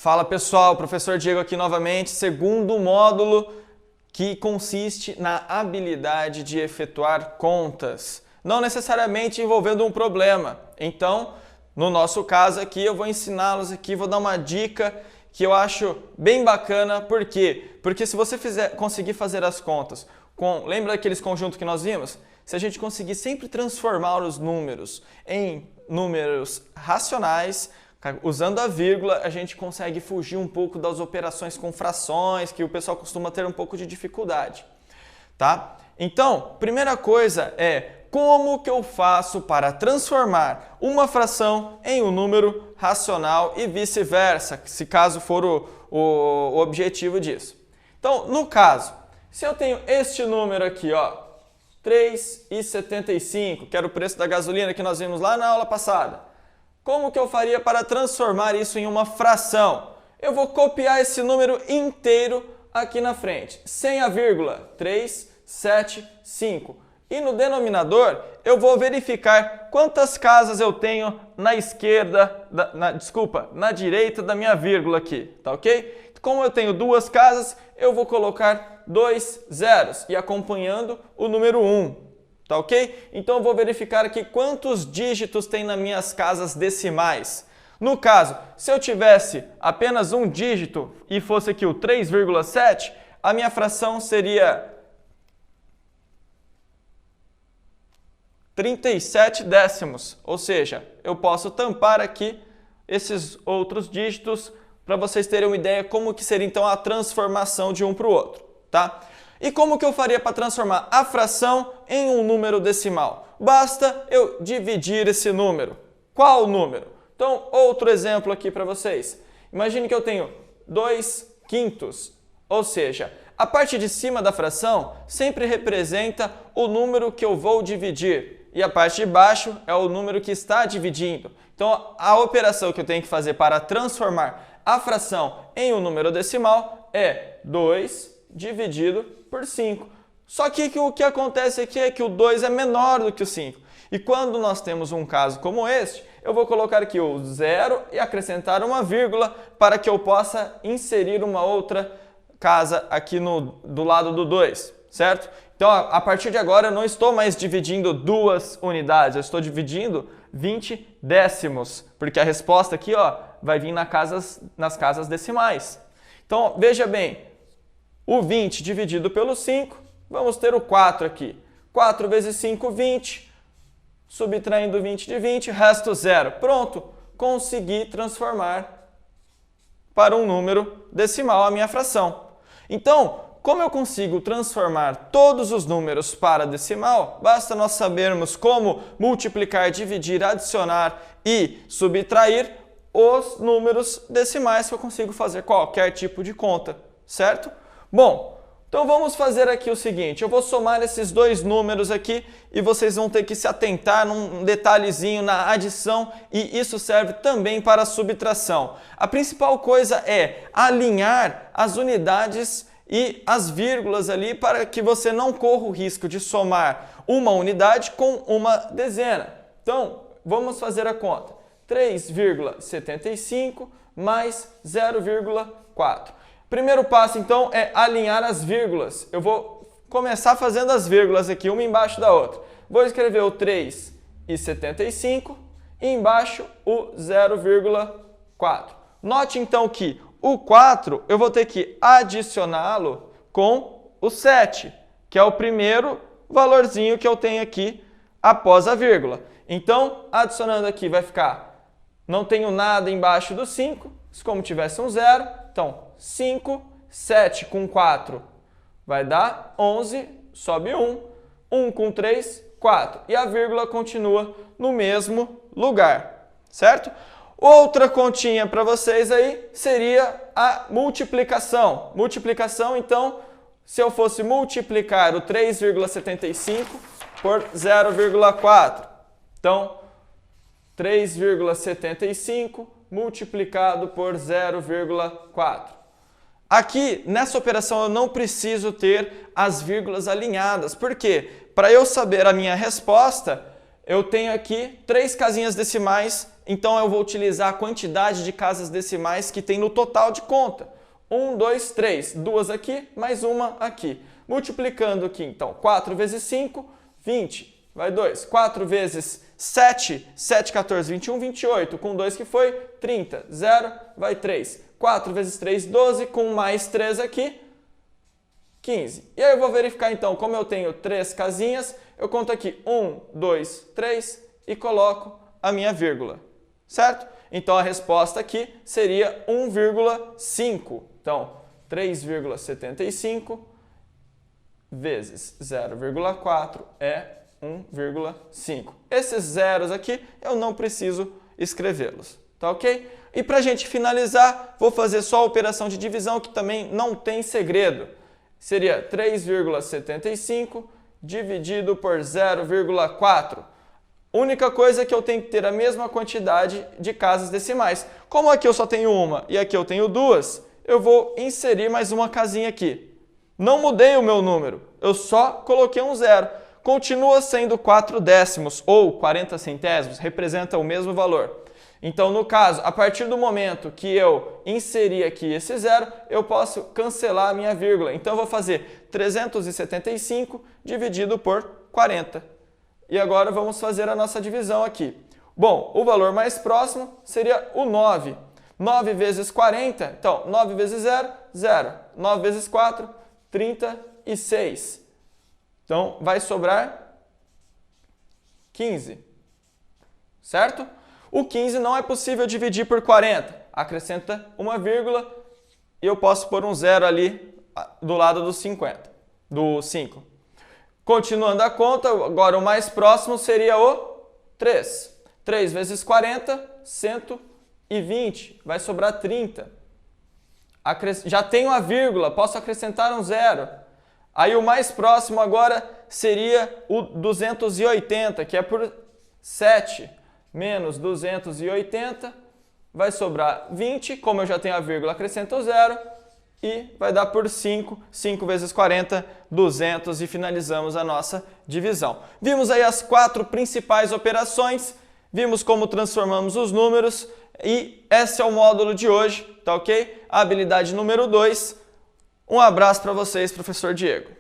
Fala pessoal, professor Diego aqui novamente, segundo módulo que consiste na habilidade de efetuar contas, não necessariamente envolvendo um problema. Então, no nosso caso aqui, eu vou ensiná-los aqui, vou dar uma dica que eu acho bem bacana. Por quê? Porque se você conseguir fazer as contas, lembra daqueles conjuntos que nós vimos? Se a gente conseguir sempre transformar os números em números racionais, usando a vírgula, a gente consegue fugir um pouco das operações com frações, que o pessoal costuma ter um pouco de dificuldade, tá? Então, primeira coisa é como que eu faço para transformar uma fração em um número racional e vice-versa, se caso for o objetivo disso. Então, no caso, se eu tenho este número aqui, ó, 3,75, que era o preço da gasolina que nós vimos lá na aula passada, como que eu faria para transformar isso em uma fração? Eu vou copiar esse número inteiro aqui na frente, sem a vírgula, 375. E no denominador, eu vou verificar quantas casas eu tenho na esquerda, na direita da minha vírgula aqui, tá ok? Como eu tenho duas casas, eu vou colocar 2 zeros e acompanhando o número 1. Tá ok? Então eu vou verificar aqui quantos dígitos tem nas minhas casas decimais. No caso, se eu tivesse apenas um dígito e fosse aqui o 3,7, a minha fração seria 37 décimos. Ou seja, eu posso tampar aqui esses outros dígitos para vocês terem uma ideia como que seria então a transformação de um para o outro, tá? E como que eu faria para transformar a fração em um número decimal? Basta eu dividir esse número. Qual número? Então, outro exemplo aqui para vocês. Imagine que eu tenho 2/5, ou seja, a parte de cima da fração sempre representa o número que eu vou dividir e a parte de baixo é o número que está dividindo. Então, a operação que eu tenho que fazer para transformar a fração em um número decimal é 2 dividido por 5. Só que o que acontece aqui é que o 2 é menor do que o 5. E quando nós temos um caso como este, eu vou colocar aqui o 0 e acrescentar uma vírgula para que eu possa inserir uma outra casa aqui do lado do 2, certo? Então, a partir de agora, eu não estou mais dividindo duas unidades, eu estou dividindo 20 décimos, porque a resposta aqui, ó, vai vir nas casas decimais. Então, veja bem, o 20 dividido pelo 5, vamos ter o 4 aqui. 4 vezes 5, 20. Subtraindo 20 de 20, resto 0. Pronto, consegui transformar para um número decimal a minha fração. Então, como eu consigo transformar todos os números para decimal, basta nós sabermos como multiplicar, dividir, adicionar e subtrair os números decimais que eu consigo fazer qualquer tipo de conta, certo? Bom, então vamos fazer aqui o seguinte, eu vou somar esses dois números aqui e vocês vão ter que se atentar num detalhezinho na adição e isso serve também para a subtração. A principal coisa é alinhar as unidades e as vírgulas ali para que você não corra o risco de somar uma unidade com uma dezena. Então, vamos fazer a conta. 3,75 mais 0,4. Primeiro passo, então, é alinhar as vírgulas. Eu vou começar fazendo as vírgulas aqui, uma embaixo da outra. Vou escrever o 3,75 e embaixo o 0,4. Note, então, que o 4 eu vou ter que adicioná-lo com o 7, que é o primeiro valorzinho que eu tenho aqui após a vírgula. Então, adicionando aqui vai ficar, não tenho nada embaixo do 5, como tivesse um 0, então 5, 7 com 4 vai dar 11, sobe 1, 1 com 3, 4. E a vírgula continua no mesmo lugar, certo? Outra continha para vocês aí seria a multiplicação. Multiplicação, então, se eu fosse multiplicar o 3,75 por 0,4. Então, 3,75 multiplicado por 0,4. Aqui, nessa operação, eu não preciso ter as vírgulas alinhadas. Por quê? Para eu saber a minha resposta, eu tenho aqui 3 casinhas decimais, então eu vou utilizar a quantidade de casas decimais que tem no total de conta. 1, 2, 3, 2 aqui, mais uma aqui. Multiplicando aqui, então, 4 vezes 5, 20, vai 2. 4 vezes 7, 7, 14, 21, 28, com 2 que foi 30, 0, vai 3. 4 vezes 3, 12, com mais 3 aqui, 15. E aí eu vou verificar, então, como eu tenho 3 casinhas, eu conto aqui 1, 2, 3 e coloco a minha vírgula, certo? Então, a resposta aqui seria 1,5. Então, 3,75 vezes 0,4 é 1,5. Esses zeros aqui eu não preciso escrevê-los, tá ok? E para a gente finalizar, vou fazer só a operação de divisão, que também não tem segredo. Seria 3,75 dividido por 0,4. Única coisa é que eu tenho que ter a mesma quantidade de casas decimais. Como aqui eu só tenho uma e aqui eu tenho 2, eu vou inserir mais uma casinha aqui. Não mudei o meu número, eu só coloquei um 0. Continua sendo 4 décimos ou 40 centésimos, representa o mesmo valor. Então, no caso, a partir do momento que eu inserir aqui esse 0, eu posso cancelar a minha vírgula. Então, eu vou fazer 375 dividido por 40. E agora vamos fazer a nossa divisão aqui. Bom, o valor mais próximo seria o 9. 9 vezes 40, então 9 vezes 0, 0. 9 vezes 4, 36. Então, vai sobrar 15. Certo? O 15 não é possível dividir por 40. Acrescenta uma vírgula e eu posso pôr um 0 ali do lado do 50, do 5. Continuando a conta, agora o mais próximo seria o 3. 3 vezes 40, 120. Vai sobrar 30. Já tenho a vírgula, posso acrescentar um 0. Aí o mais próximo agora seria o 280, que é por 7. Menos 280, vai sobrar 20, como eu já tenho a vírgula, acrescento o 0 e vai dar por 5, 5 vezes 40, 200 e finalizamos a nossa divisão. Vimos aí as 4 principais operações, vimos como transformamos os números e esse é o módulo de hoje, tá ok? A habilidade número 2. Um abraço para vocês, professor Diego.